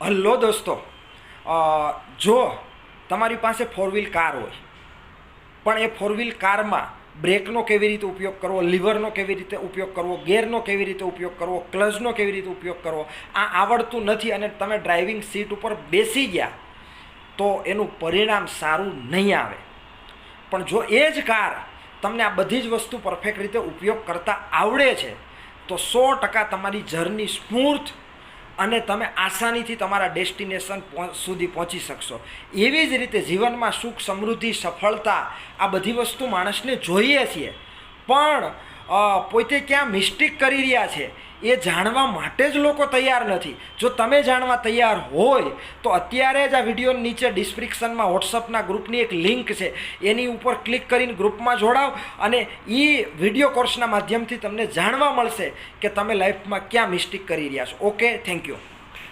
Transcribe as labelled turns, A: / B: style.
A: Hello દોસ્તો, જો તમારી પાસે ફોર વ્હીલ કાર હોય પણ એ ફોર વ્હીલ કારમાં બ્રેકનો કેવી રીતે ઉપયોગ કરવો, લીવરનો કેવી રીતે ઉપયોગ કરવો, ગેરનો કેવી રીતે ઉપયોગ કરવો, ક્લચનો કેવી રીતે ઉપયોગ કરવો આ આવડતું નથી અને તમે ડ્રાઇવિંગ સીટ ઉપર બેસી ગયા તો એનું પરિણામ સારું નહીં આવે. પણ જો એ જ કાર તમને આ બધી જ વસ્તુ પરફેક્ટ રીતે ઉપયોગ કરતા આવડે છે તો 100% તમારી જર્ની સ્મૂથ અને તમે આસાનીથી તમારા ડેસ્ટિનેશન સુધી પહોંચી શકશો. એવી જ રીતે જીવનમાં સુખ, સમૃદ્ધિ, સફળતા આ બધી વસ્તુ માણસને જોઈએ છીએ, પણ પોતે ક્યાં મિસ્ટેક કરી રહ્યા છે એ જાણવા માટે જ લોકો તૈયાર નથી. જો તમે જાણવા તૈયાર હોય તો અત્યારે જ આ વિડીયો નીચે ડિસ્ક્રિપ્શનમાં વોટ્સઅપના ગ્રુપની એક લિંક છે, એની ઉપર ક્લિક કરીને ગ્રુપમાં જોડાવ અને એ વિડીયો કોર્સના માધ્યમથી તમને જાણવા મળશે કે તમે લાઈફમાં ક્યાં મિસ્ટેક કરી રહ્યા છો. Okay, thank you.